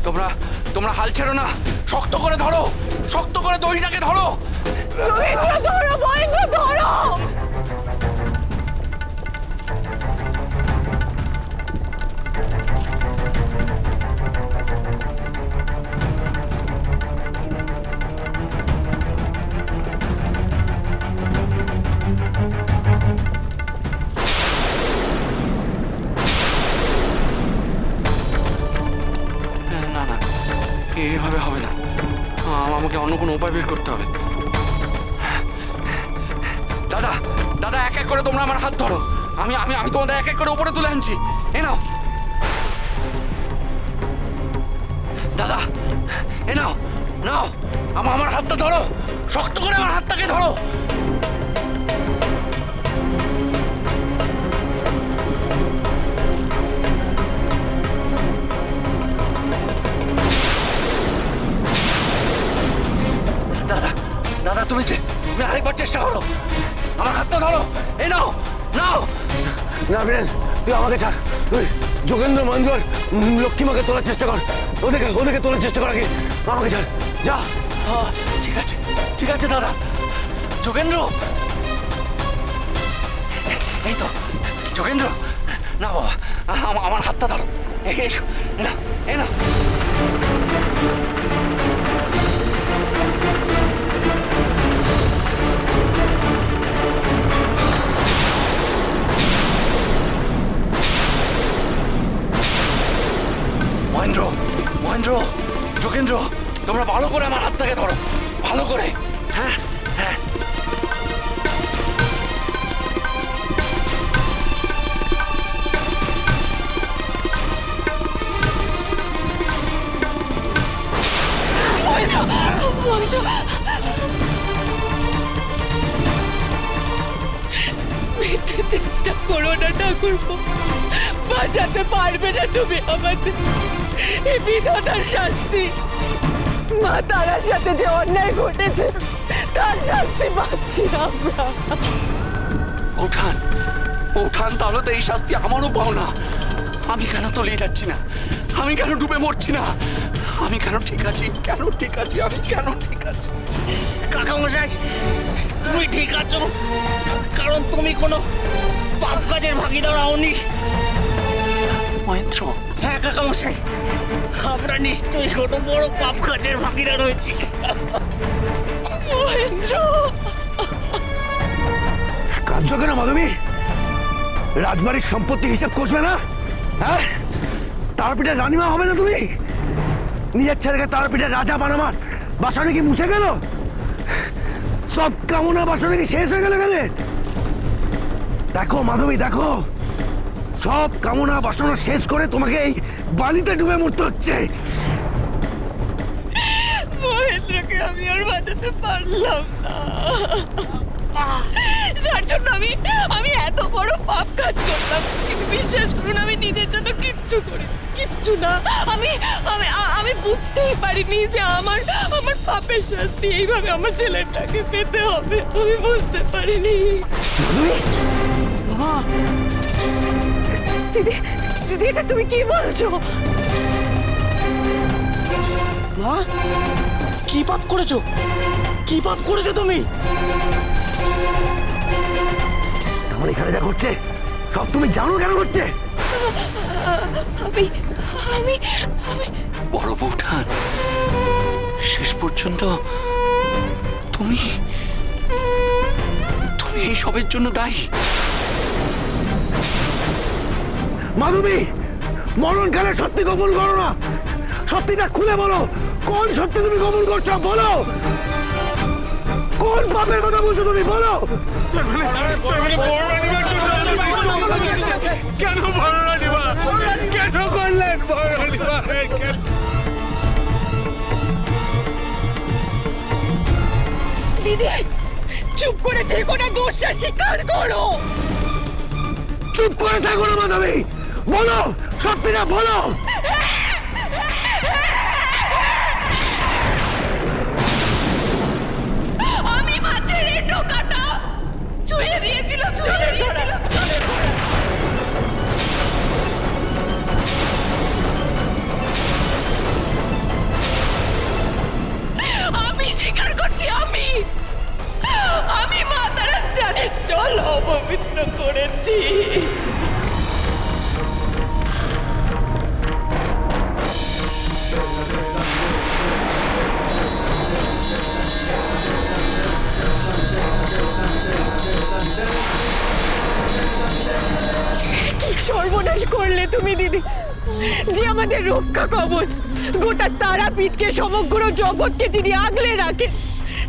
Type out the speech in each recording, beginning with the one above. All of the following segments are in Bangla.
তোমরা তোমরা হাল ছেড়ো না, শক্ত করে ধরো, শক্ত করে দড়িটাকে ধরো। ধরো মহেন্দ্র, ধরো। না না, এভাবে হবে না, আমাকে অন্য কোনো উপায় বের করতে হবে। দাদা দাদা, এক এক করে তোমরা আমার হাত ধরো, আমি আমি আমি তোমাদের এক এক করে উপরে তুলে আনছি। এ নাও দাদা, এ নাও নাও, আমার হাতটা ধরো, শক্ত করে আমার হাতটাকে ধরো। দাদা দাদা, তুমি আরেকবার চেষ্টা করো, আমার হাতটা ধরো। এই নাও নাও। না বীরেন, তুই আমাকে ছাড়। তুই যোগেন্দ্র, মহেন্দ্র, লক্ষ্মীমাকে তোলার চেষ্টা কর। ওদেরকে তোলার চেষ্টা কর আগে। আমাকে ছাড়, যা। ঠিক আছে ঠিক আছে দাদা। যোগেন্দ্র, এই তো যোগেন্দ্র, না বাবা, আমার হাতটা ধরো। এসো, না এই না। মহেন্দ্র, মহেন্দ্র, যোগেন্দ্র, তোমরা ভালো করে আমার হাতটাকে ধরো, ভালো করে। হ্যাঁ হ্যাঁ। মিথ্যে চেষ্টা করো না ঠাকুরপো, বাঁচাতে পারবে না তুমি আমাদের। এই বিধাতার শাস্তি, মা তারার সাথে যে অন্যায় ঘটেছে তার শাস্তি পাচ্ছি আমরা। উঠান উঠান, তাহলে তো এই শাস্তি আমারও পাও না। আমি কেন তলিয়ে যাচ্ছি না? আমি কেন ডুবে মরছি না? আমি কেন ঠিক আছি? কেন ঠিক আছি? আমি কেন ঠিক আছি? কাকামশাই, তুমি ঠিক আছো, কারণ তুমি কোনো পাপ কাজের ভাগিদার হওনি। মহেন্দ্র, হ্যাঁ কাকামশাই, আমরা নিশ্চয়ই কোনো বড় পাপ কাজের ভাগিদার হয়েছি। মহেন্দ্র, কার্য কেন মাধবী? রাজবাড়ির সম্পত্তি হিসাব কষবে না? হ্যাঁ, তারাপীঠের রানীমা হবে না তুমি? নিজের ছেলেকে তারাপীঠের রাজা বানাবার বাসনে কি মুছে গেল? সব কামনা বাসনে কি শেষ হয়ে গেল এখানে? দেখো মাধবী, দেখো, সব কামনা বাসনা শেষ করে তোমাকে এই বালিতে ডুবে মরতে হচ্ছে। মহেন্দ্রকে আমি আর বাঁচাতে পারলাম না, যার জন্য আমি এত বড় পাপ কাজ করলাম। কিন্তু বিশ্বাস করুন, আমি নিজের জন্য কিচ্ছু না। আমি বুঝতেই পারিনি যে আমার পাপের শাস্তি এইভাবে আমার ছেলেটাকে পেতে হবে। আমি বুঝতে পারিনি। দিদি, দিদি, এটা তুমি কি বলছো? মা, কি পাপ করেছো? কি পাপ করেছো তুমি? আমার এখানে যা করছে সব তুমি জানো কেন করছে? আমি আমি আমি বড় বউঠান, শেষ পর্যন্ত তুমি এই সবের জন্য দায়ী। মাধবী, মরণ কালে সত্যি গোপন করো না, সত্যিটা খুলে বলো। কোন সত্যি তুমি গোপন করছো? বলো, কোন পাপের কথা বলছো তুমি? বলো। কেন বড় রানীমা, কেন করলেন বড় রানীমা? দিদি, চুপ করে থেকো না, দোষটা স্বীকার করো। চুপ করে থাকো না মাধবী, বলো, সত্যিটা বলো। আমি মাছের এই টোকাটা ছুঁয়ে দিয়েছিলাম। বলছি। কি সর্বনাশ করলে তুমি দিদি, যে আমাদের রক্ষা কবচ, গোটা তারাপীঠকে সমগ্র জগৎকে যিনি আগলে রাখে,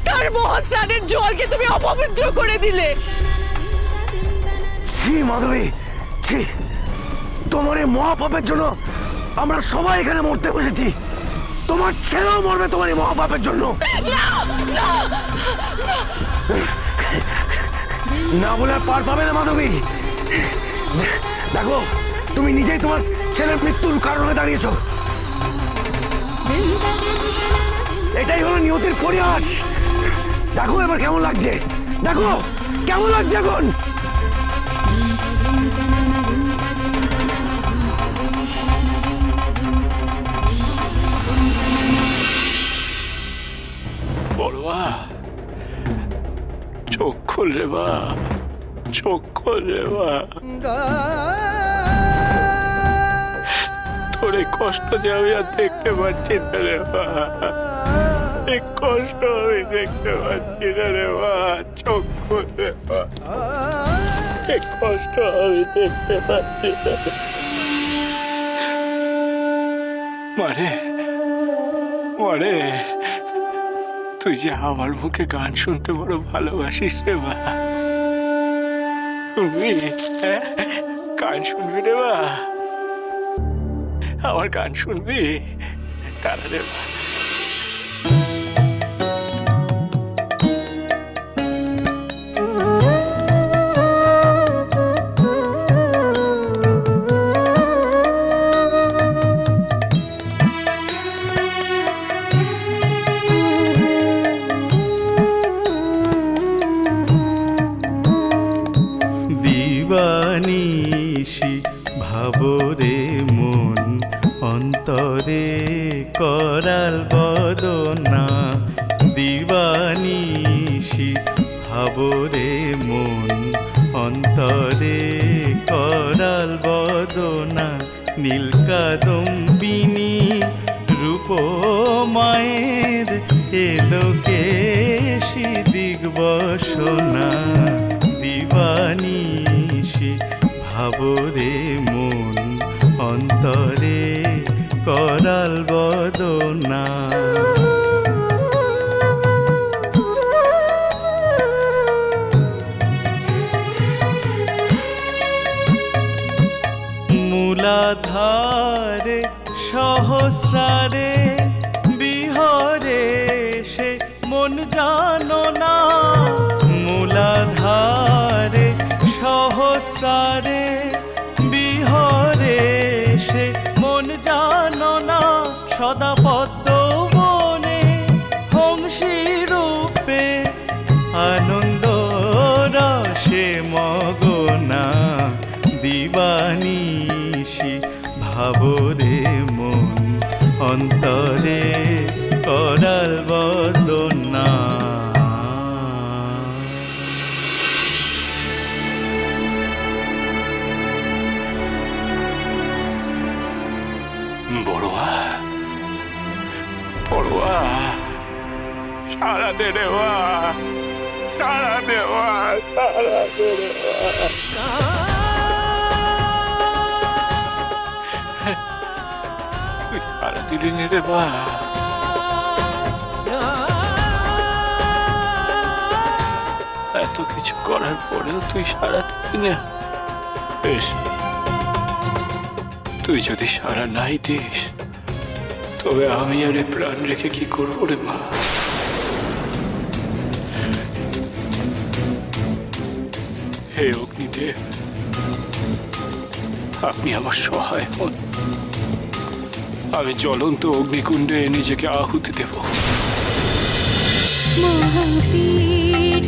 তার মহাস্নানের জলকে তুমি অপবিত্র করে দিলে। ছি মাধবী, ছি, তোমার এই মহাপাপের জন্য আমরা সবাই এখানে মরতে বসেছি। তোমার ছেলেও মরবে তোমার এই মহাপাপের জন্য। না বলে আর পার পাবে না মাধবী। দেখো, তুমি নিজেই তোমার ছেলের মৃত্যুর কারণ হয়ে দাঁড়িয়েছো। এটাই হলো নিয়তির পরিহাস। দেখো এবার কেমন লাগছে, দেখো কেমন লাগছে এখন। বড়ুয়া, চোখ খোল রে বা, চোখ খোল রে বা। তোর এই কষ্ট যে আমি আর দেখতে পাচ্ছি না রে বা, এই কষ্ট আমি দেখতে পাচ্ছি না রে বা, চোখ খোল রে বা, এই কষ্ট আমি দেখতে পাচ্ছি না। মারে মারে, তুই যে আমার মুখে গান শুনতে বড় ভালোবাসিস রে বা, শুনবি? গান শুনবি রে বা, আমার গান শুনবি? তারা রে বা। দিবানিশি ভাবরে মন অন্তরে করাল বদনা। দিবানিশি ভাবরে মন অন্তরে করাল বদনা। নীলকাদম্বিনী রূপ মায়ের এলোকেশি দিগ্বসনা। দিবানিশি ভাবরে মন অন্তরে করাল বদনা। মূলাধারে সহস্রারে বিহরে সে মন জানো না। মূলাধারে সহস্রারে বিহরে সে মন জানো না। সদা পদ্ম বনে হংসী রূপে আনন্দ রসে মগনা। দিবানিশি ভাবরে মন অন্তরে করাল বদনা। বড়ুয়া, বড়ুয়া, সারা দে রে বা, সারা দে বা, সারা দে রে বা। তুই সারা দিলি নে রে বা। এত কিছু করার পরেও তুই সারা দিলি না। বেশ, তুই যদি সারা নাই দিস, তবে আমি আর প্রাণ রেখে কি করবো রে মা? হে অগ্নিদেব, আপনি আমার সহায় হন। আমি জ্বলন্ত অগ্নিকুণ্ডে নিজেকে আহুতি দেব। মহাপীঠ